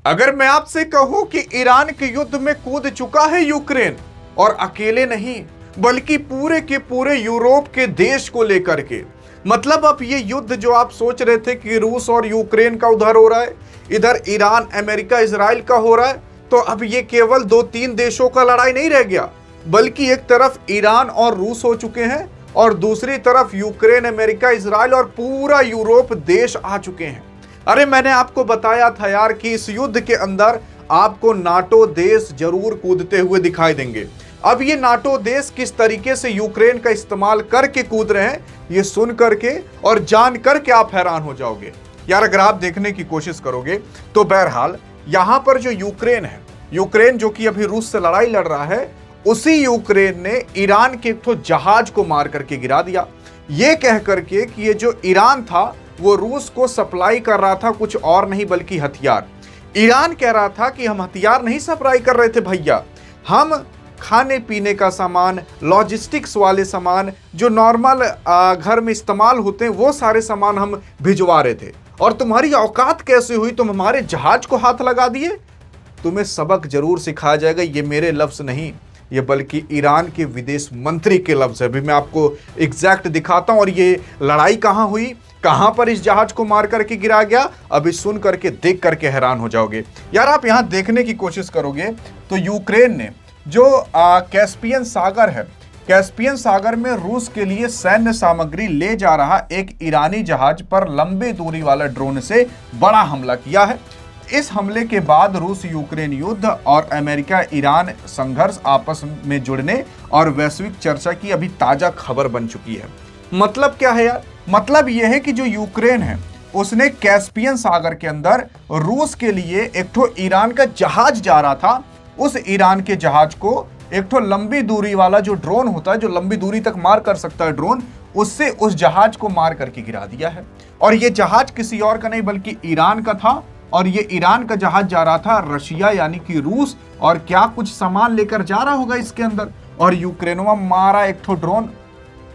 अगर मैं आपसे कहूं कि ईरान के युद्ध में कूद चुका है यूक्रेन, और अकेले नहीं बल्कि पूरे के पूरे यूरोप के देश को लेकर के, मतलब अब ये युद्ध जो आप सोच रहे थे कि रूस और यूक्रेन का उधर हो रहा है, इधर ईरान अमेरिका इजराइल का हो रहा है, तो अब ये केवल 2-3 देशों का लड़ाई नहीं रह गया, बल्कि एक तरफ ईरान और रूस हो चुके हैं और दूसरी तरफ यूक्रेन अमेरिका इजराइल और पूरा यूरोप देश आ चुके हैं। अरे मैंने आपको बताया था यार कि इस युद्ध के अंदर आपको नाटो देश जरूर कूदते हुए दिखाई देंगे। अब ये नाटो देश किस तरीके से यूक्रेन का इस्तेमाल करके कूद रहे हैं, ये सुन करके और जान करके आप हैरान हो जाओगे यार, अगर आप देखने की कोशिश करोगे तो। बहरहाल यहां पर जो यूक्रेन है, यूक्रेन जो कि अभी रूस से लड़ाई लड़ रहा है, उसी यूक्रेन ने ईरान के एक जहाज को मार करके गिरा दिया, ये कह करके कि ये जो ईरान था वो रूस को सप्लाई कर रहा था कुछ और नहीं बल्कि हथियार। ईरान कह रहा था कि हम हथियार नहीं सप्लाई कर रहे थे भैया, हम खाने पीने का सामान, लॉजिस्टिक्स वाले सामान, जो नॉर्मल घर में इस्तेमाल होते हैं वो सारे सामान हम भिजवा रहे थे। और तुम्हारी औकात कैसे हुई, तुम हमारे जहाज को हाथ लगा दिए। तुम्हें सबक जरूर सिखाया जाएगा। ये मेरे लफ्ज नहीं, ये बल्कि ईरान के विदेश मंत्री के लफ्ज है। अभी मैं आपको एग्जैक्ट दिखाता हूं। और ये लड़ाई कहां हुई, कहां पर इस जहाज को मार करके गिरा गया, अभी सुन करके देख करके हैरान हो जाओगे यार। आप यहां देखने की कोशिश करोगे तो यूक्रेन ने जो कैस्पियन सागर है, कैस्पियन सागर में रूस के लिए सैन्य सामग्री ले जा रहा एक ईरानी जहाज पर लंबी दूरी वाला ड्रोन से बड़ा हमला किया है। इस हमले के बाद रूस यूक्रेन युद्ध और अमेरिका ईरान संघर्ष आपस में जुड़ने और वैश्विक चर्चा की अभी ताजा खबर बन चुकी है। मतलब क्या है यार, मतलब यह है कि जो यूक्रेन है उसने कैस्पियन सागर के अंदर रूस के लिए एक ठो ईरान का जहाज जा रहा था, उस ईरान के जहाज को एक ठो लंबी दूरी वाला जो ड्रोन होता है, जो लंबी दूरी तक मार कर सकता है ड्रोन, उससे उस जहाज को मार करके गिरा दिया है। और ये जहाज किसी और का नहीं बल्कि ईरान का था। और ये ईरान का जहाज जा रहा था रशिया यानी कि रूस, और क्या कुछ सामान लेकर जा रहा होगा इसके अंदर, और यूक्रेनवा मारा एक ठो ड्रोन,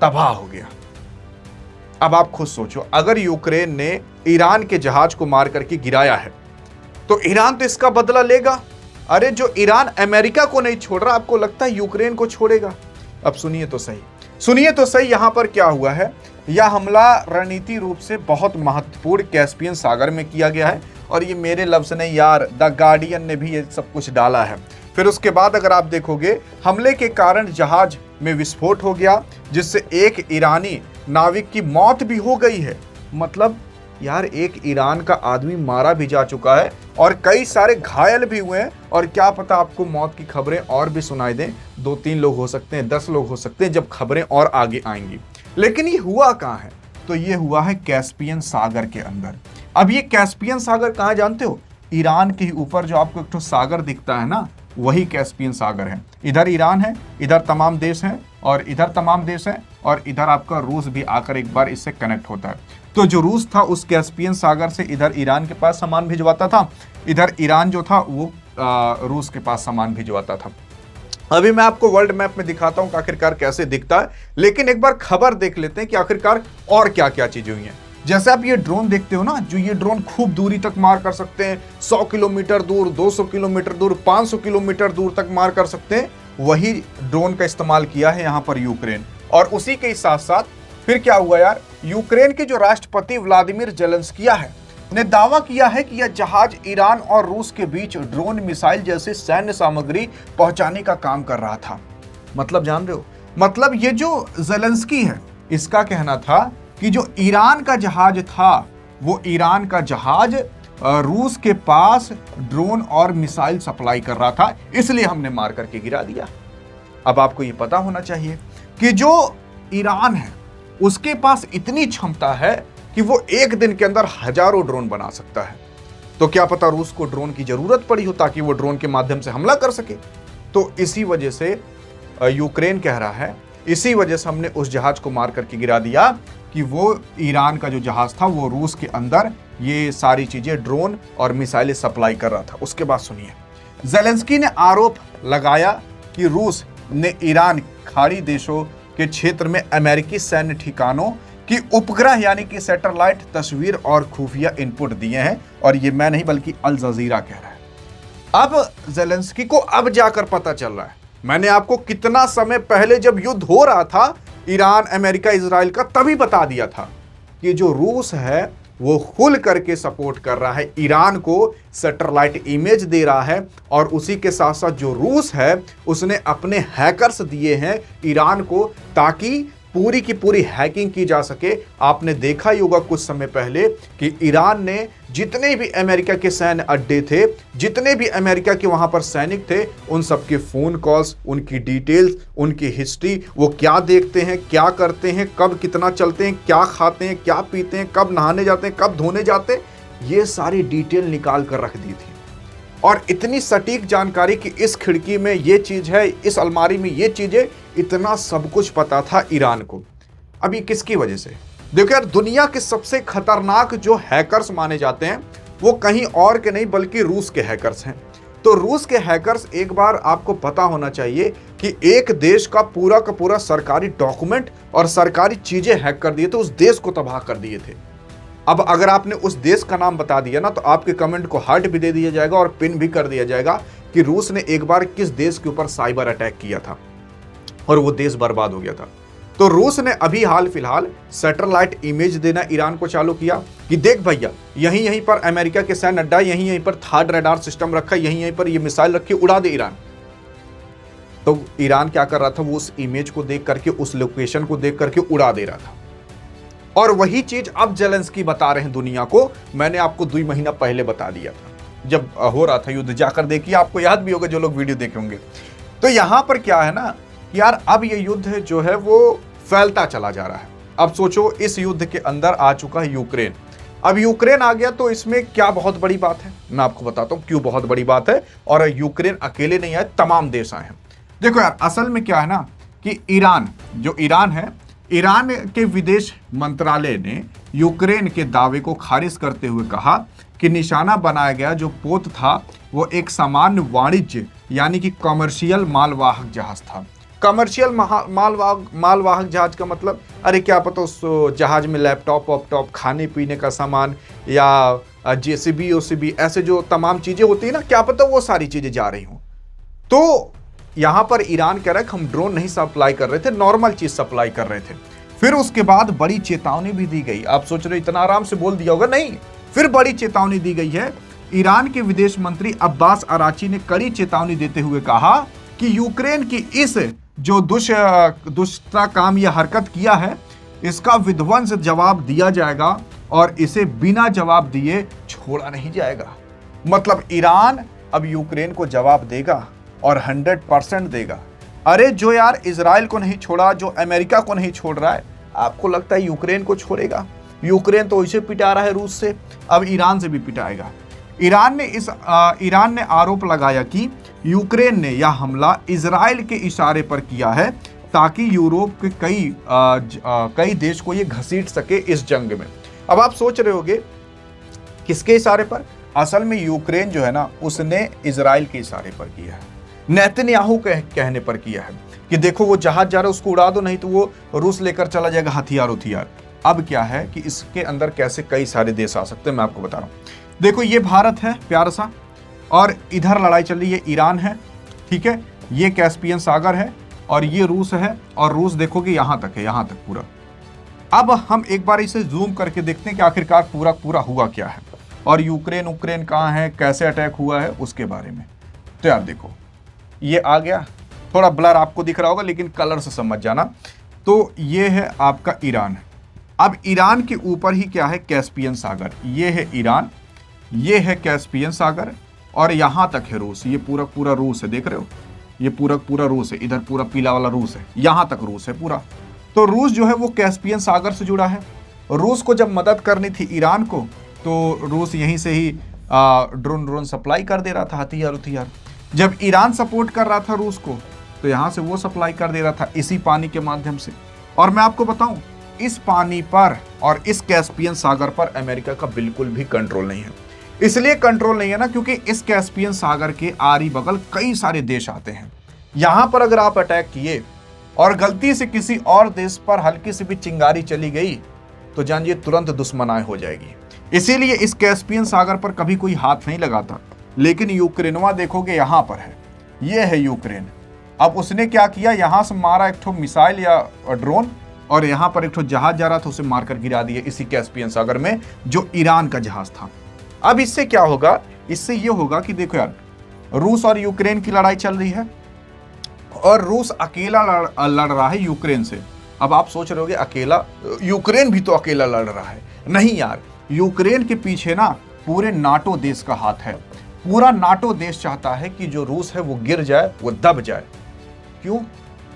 तबाह हो गया। अब आप खुद सोचो, अगर यूक्रेन ने ईरान के जहाज को मार करके गिराया है तो ईरान तो इसका बदला लेगा। अरे जो ईरान अमेरिका को नहीं छोड़ रहा, आपको लगता है यूक्रेन को छोड़ेगा? अब सुनिए तो सही, सुनिए तो सही, यहां पर क्या हुआ है। यह हमला रणनीति रूप से बहुत महत्वपूर्ण कैस्पियन सागर में किया गया है। और ये मेरे लफ्ज नहीं यार, द गार्डियन ने भी ये सब कुछ डाला है। फिर उसके बाद अगर आप देखोगे, हमले के कारण जहाज में विस्फोट हो गया, जिससे एक ईरानी नाविक की मौत भी हो गई है। मतलब यार, एक ईरान का आदमी मारा भी जा चुका है और कई सारे घायल भी हुए हैं। और क्या पता आपको मौत की खबरें और भी सुनाई दें, 2-3 लोग हो सकते हैं, 10 लोग हो सकते हैं, जब खबरें और आगे आएंगी। लेकिन ये हुआ कहाँ है, तो ये हुआ है कैस्पियन सागर के अंदर। अब ये कैस्पियन सागर कहाँ जानते हो? ईरान के ऊपर जो आपको एक तो सागर दिखता है ना, वही कैस्पियन सागर है। इधर ईरान है, इधर तमाम देश हैं, और इधर तमाम देश हैं, और इधर आपका रूस भी आकर एक बार इससे कनेक्ट होता है। तो जो रूस था उस कैस्पियन सागर से इधर ईरान के पास सामान भिजवाता था, इधर ईरान जो था वो रूस के पास सामान भिजवाता था। अभी मैं आपको वर्ल्ड मैप में दिखाता हूं कि आखिरकार कैसे दिखता है, लेकिन एक बार खबर देख लेते हैं कि आखिरकार और क्या क्या चीजें हुई हैं। जैसे आप ये ड्रोन देखते हो ना, जो ये ड्रोन खूब दूरी तक मार कर सकते हैं, 100 किलोमीटर दूर, 200 किलोमीटर दूर, 500 किलोमीटर दूर तक मार कर सकते हैं, वही ड्रोन का इस्तेमाल किया है यहाँ पर यूक्रेन। और उसी के साथ साथ फिर क्या हुआ यार, यूक्रेन के जो राष्ट्रपति व्लादिमीर ज़ेलेंस्की ने दावा किया है कि यह जहाज ईरान और रूस के बीच ड्रोन, मिसाइल जैसे सैन्य सामग्री पहुंचाने का काम कर रहा था। मतलब जान रहे हो, मतलब ये जो ज़ेलेंस्की है, इसका कहना था कि जो ईरान का जहाज था, वो ईरान का जहाज रूस के पास ड्रोन और मिसाइल सप्लाई कर रहा था, इसलिए हमने मार करके गिरा दिया। अब आपको ये पता होना चाहिए कि जो ईरान है उसके पास इतनी क्षमता है कि वो एक दिन के अंदर हजारों ड्रोन बना सकता है। तो क्या पता रूस को ड्रोन की जरूरत पड़ी हो ताकि वो ड्रोन के माध्यम से हमला कर सके। तो इसी वजह से यूक्रेन कह रहा है, इसी वजह से हमने उस जहाज को मार करके गिरा दिया कि वो ईरान का जो जहाज था वो रूस के अंदर ये सारी चीजें, ड्रोन और मिसाइलें सप्लाई कर रहा था। उसके बाद सुनिए, ज़ेलेंस्की ने आरोप लगाया कि रूस ने ईरान खाड़ी देशों के क्षेत्र में अमेरिकी सैन्य ठिकानों की उपग्रह यानी कि सैटेलाइट तस्वीर और खुफिया इनपुट दिए हैं। और ये मैं नहीं बल्कि अल जजीरा कह रहा है। अब ज़ेलेंस्की को अब जाकर पता चल रहा है। मैंने आपको कितना समय पहले जब युद्ध हो रहा था ईरान, अमेरिका, इजराइल का, तभी बता दिया था कि जो रूस है वो खुल करके सपोर्ट कर रहा है ईरान को, सैटेलाइट इमेज दे रहा है। और उसी के साथ साथ जो रूस है उसने अपने हैकर्स दिए हैं ईरान को, ताकि पूरी की पूरी हैकिंग की जा सके। आपने देखा ही होगा कुछ समय पहले कि ईरान ने जितने भी अमेरिका के सैन्य अड्डे थे, जितने भी अमेरिका के वहां पर सैनिक थे, उन सबके फोन कॉल्स, उनकी डिटेल्स, उनकी हिस्ट्री, वो क्या देखते हैं, क्या करते हैं, कब कितना चलते हैं, क्या खाते हैं, क्या पीते हैं, कब नहाने जाते हैं, कब धोने जाते हैं, ये सारी डिटेल निकाल कर रख दी थी। और इतनी सटीक जानकारी कि इस खिड़की में ये चीज़ है, इस अलमारी में ये चीज़ है, इतना सब कुछ पता था ईरान को। अभी किसकी वजह से? देखो यार, दुनिया के सबसे खतरनाक जो हैकर्स माने जाते हैं वो कहीं और के नहीं बल्कि रूस के हैकर्स हैं। तो रूस के हैकर्स, एक बार आपको पता होना चाहिए कि एक देश का पूरा सरकारी डॉक्यूमेंट और सरकारी चीजें हैक कर दिए थे, उस देश को तबाह कर दिए थे। अब अगर आपने उस देश का नाम बता दिया ना तो आपके कमेंट को हार्ट भी दे दिया जाएगा और पिन भी कर दिया जाएगा कि रूस ने एक बार किस देश के ऊपर साइबर अटैक किया था और वो देश बर्बाद हो गया था। तो रूस ने अभी हाल फिलहाल सैटेलाइट इमेज देना ईरान को चालू किया कि देख भैया, यहीं पर अमेरिका के सैन्य अड्डा, यहीं पर थर्ड रडार सिस्टम रखा, यहीं पर ये मिसाइल रखी, उड़ा दे ईरान। तो ईरान क्या कर रहा था, वो उस इमेज को देख करके, उस लोकेशन को देख करके उड़ा दे रहा था। और वही चीज अब ज़ेलेंस्की बता रहे हैं दुनिया को। मैंने आपको 2 महीना पहले बता दिया था जब हो रहा था युद्ध, जाकर देखिए, आपको याद भी होगा जो लोग वीडियो देखे होंगे। तो यहां पर क्या है ना यार, अब ये युद्ध जो है वो फैलता चला जा रहा है। अब सोचो, इस युद्ध के अंदर आ चुका है यूक्रेन। अब यूक्रेन आ गया तो इसमें क्या बहुत बड़ी बात है, मैं आपको बताता हूं क्यों बहुत बड़ी बात है। और यूक्रेन अकेले नहीं आए, तमाम देश आए हैं। देखो यार, असल में क्या है ना कि ईरान है, ईरान के विदेश मंत्रालय ने यूक्रेन के दावे को खारिज करते हुए कहा कि निशाना बनाया गया जो पोत था वो एक सामान्य वाणिज्य यानी कि कमर्शियल मालवाहक जहाज था। कमर्शियल मालवाहक जहाज का मतलब, अरे क्या पता उस जहाज में लैपटॉप वॉपटॉप, खाने पीने का सामान या जेसीबी ओसीबी, ऐसे जो तमाम चीजें होती है ना, क्या पता वो सारी चीजें जा रही हों। तो यहां पर ईरान कह रहा है कि हम ड्रोन नहीं सप्लाई कर रहे थे, नॉर्मल चीज सप्लाई कर रहे थे। फिर उसके बाद बड़ी चेतावनी भी दी गई। आप सोच रहे इतना आराम से बोल दिया होगा, नहीं, फिर बड़ी चेतावनी दी गई है। ईरान के विदेश मंत्री अब्बास अराची ने कड़ी चेतावनी देते हुए कहा कि यूक्रेन की इस जो दुष्टा काम या हरकत किया है, इसका विध्वंस जवाब दिया जाएगा और इसे बिना जवाब दिए छोड़ा नहीं जाएगा। मतलब ईरान अब यूक्रेन को जवाब देगा और 100% देगा। अरे जो यार इजराइल को नहीं छोड़ा, जो अमेरिका को नहीं छोड़ रहा है, आपको लगता है यूक्रेन को छोड़ेगा? यूक्रेन तो इसे पिटा रहा है रूस से, अब ईरान से भी पिटाएगा। ईरान ने आरोप लगाया कि यूक्रेन ने यह हमला इजराइल के इशारे पर किया है ताकि यूरोप के कई देश को ये घसीट सके इस जंग में। अब आप सोच रहे होंगे किसके इशारे पर? असल में यूक्रेन जो है ना, उसने इजराइल के इशारे पर किया है, नेतन्याहू के कहने पर किया है कि देखो वो जहाज जा रहा है उसको उड़ा दो, नहीं तो वो रूस लेकर चला जाएगा हथियार। अब क्या है कि इसके अंदर कैसे कई सारे देश आ सकते हैं, मैं आपको बता रहा हूँ। देखो, ये भारत है प्यारा सा, और इधर लड़ाई चल रही है, ईरान है, ठीक है, ये कैस्पियन सागर है, और ये रूस है, और रूस देखोगे यहाँ तक है, यहाँ तक पूरा। अब हम एक बार इसे जूम करके देखते हैं कि आखिरकार पूरा हुआ क्या है, और यूक्रेन कहाँ है, कैसे अटैक हुआ है, उसके बारे में। तो यार देखो, ये आ गया, थोड़ा ब्लर आपको दिख रहा होगा लेकिन कलर से समझ जाना। तो ये है आपका ईरान। अब ईरान के ऊपर ही क्या है, कैस्पियन सागर। ये है ईरान, ये है कैस्पियन सागर, और यहाँ तक है रूस। ये पूरा रूस है, देख रहे हो, ये पूरा रूस है, इधर पूरा पीला वाला रूस है, यहाँ तक रूस है पूरा। तो रूस जो है वो कैस्पियन सागर से जुड़ा है। रूस को जब मदद करनी थी ईरान को, तो रूस यहीं से ही ड्रोन सप्लाई कर दे रहा था, हथियार। जब ईरान सपोर्ट कर रहा था रूस को, तो यहाँ से वो सप्लाई कर दे रहा था इसी पानी के माध्यम से। और मैं आपको बताऊं, इस पानी पर और इस कैस्पियन सागर पर अमेरिका का बिल्कुल भी कंट्रोल नहीं है। इसलिए कंट्रोल नहीं है ना क्योंकि इस कैस्पियन सागर के आरी बगल कई सारे देश आते हैं। यहां पर अगर आप अटैक किए और गलती से किसी और देश पर हल्की सी भी चिंगारी चली गई तो जानिए तुरंत दुश्मनाई हो जाएगी। इसीलिए इस कैस्पियन सागर पर कभी कोई हाथ नहीं लगाता। लेकिन यूक्रेनवा देखोगे यहां पर है, ये है यूक्रेन। अब उसने क्या किया, यहां से मारा एक ठो मिसाइल या ड्रोन, और यहां पर एक ठो जहाज जा रहा था, उसे मारकर गिरा दिया इसी कैस्पियन सागर में, जो ईरान का जहाज था। अब इससे क्या होगा, इससे ये होगा कि देखो यार, रूस और यूक्रेन की लड़ाई चल रही है और रूस अकेला लड़ रहा है यूक्रेन से। अब आप सोच रहे होगे अकेला, यूक्रेन भी तो अकेला लड़ रहा है। नहीं यार, यूक्रेन के पीछे ना पूरे नाटो देश का हाथ है। पूरा नाटो देश चाहता है कि जो रूस है वो गिर जाए, वो दब जाए। क्यों?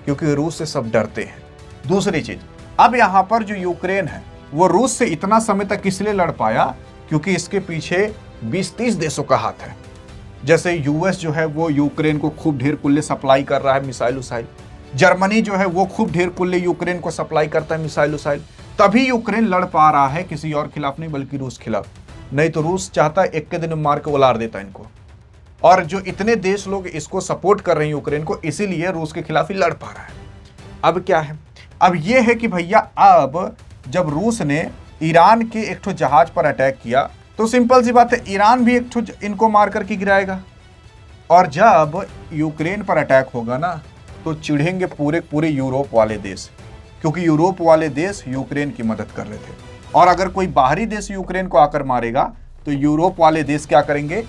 क्योंकि रूस से सब डरते हैं। दूसरी चीज, अब यहां पर जो यूक्रेन है वो रूस से इतना समय तक इसलिए लड़ पाया क्योंकि इसके पीछे 20-30 देशों का हाथ है। जैसे यूएस जो है वो यूक्रेन को खूब ढेर कुल्ले सप्लाई कर रहा है, मिसाइल उसाइल। जर्मनी जो है वो खूब ढेर कुल्ले यूक्रेन को सप्लाई करता है, मिसाइल उसाइल। तभी यूक्रेन लड़ पा रहा है, किसी और खिलाफ नहीं बल्कि रूस खिलाफ। नहीं तो रूस चाहता है एक के दिन में मार के उलार देता इनको। और जो इतने देश लोग इसको सपोर्ट कर रहे हैं यूक्रेन को, इसीलिए रूस के खिलाफ ही लड़ पा रहा है। अब क्या है, अब यह है कि भैया अब जब रूस ने ईरान के एक ठो जहाज पर अटैक किया तो सिंपल सी बात है, ईरान भी एक ठो इनको मार करके गिराएगा। और जब यूक्रेन पर अटैक होगा ना तो चिढ़ेंगे पूरे पूरे यूरोप वाले देश, क्योंकि यूरोप वाले देश यूक्रेन की मदद कर रहे थे। और अगर कोई बाहरी देश यूक्रेन को आकर मारेगा तो यूरोप वाले देश क्या करेंगे,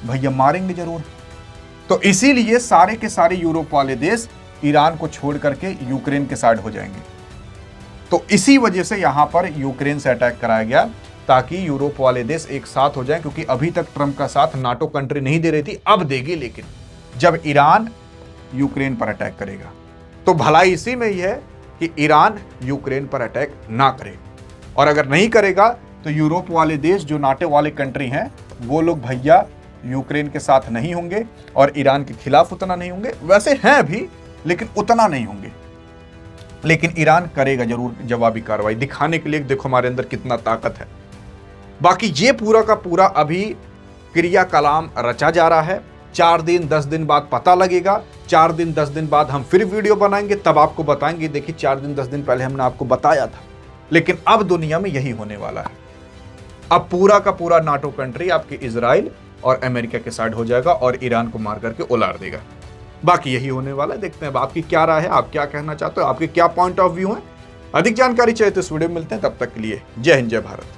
भैया मारेंगे जरूर। तो इसीलिए सारे के सारे यूरोप वाले देश ईरान को छोड़ करके यूक्रेन के साइड हो जाएंगे। तो इसी वजह से यहां पर यूक्रेन से अटैक कराया गया, ताकि यूरोप वाले देश एक साथ हो जाएं। क्योंकि अभी तक ट्रंप का साथ नाटो कंट्री नहीं दे रही थी, अब देगी। लेकिन जब ईरान यूक्रेन पर अटैक करेगा तो भलाई इसी में ही है कि ईरान यूक्रेन पर अटैक ना करे। और अगर नहीं करेगा तो यूरोप वाले देश जो नाटो वाले कंट्री हैं वो लोग भैया यूक्रेन के साथ नहीं होंगे और ईरान के खिलाफ उतना नहीं होंगे। वैसे हैं भी, लेकिन उतना नहीं होंगे। लेकिन ईरान करेगा जरूर जवाबी कार्रवाई, दिखाने के लिए देखो हमारे अंदर कितना ताकत है। बाकी ये पूरा का पूरा अभी क्रियाकलाम रचा जा रहा है। 4 दिन 10 दिन बाद पता लगेगा। 4 दिन 10 दिन बाद हम फिर वीडियो बनाएंगे, तब आपको बताएंगे। देखिए 4 दिन 10 दिन पहले हमने आपको बताया था, लेकिन अब दुनिया में यही होने वाला है। अब पूरा का पूरा नाटो कंट्री आपके इजराइल और अमेरिका के साइड हो जाएगा और ईरान को मार करके उलार देगा। बाकी यही होने वाला है। देखते हैं अब आपकी क्या राय है, आप क्या कहना चाहते हो, आपके क्या पॉइंट ऑफ व्यू है। अधिक जानकारी चाहिए तो इस वीडियो में मिलते हैं। तब तक के लिए जय हिंद, जय भारत।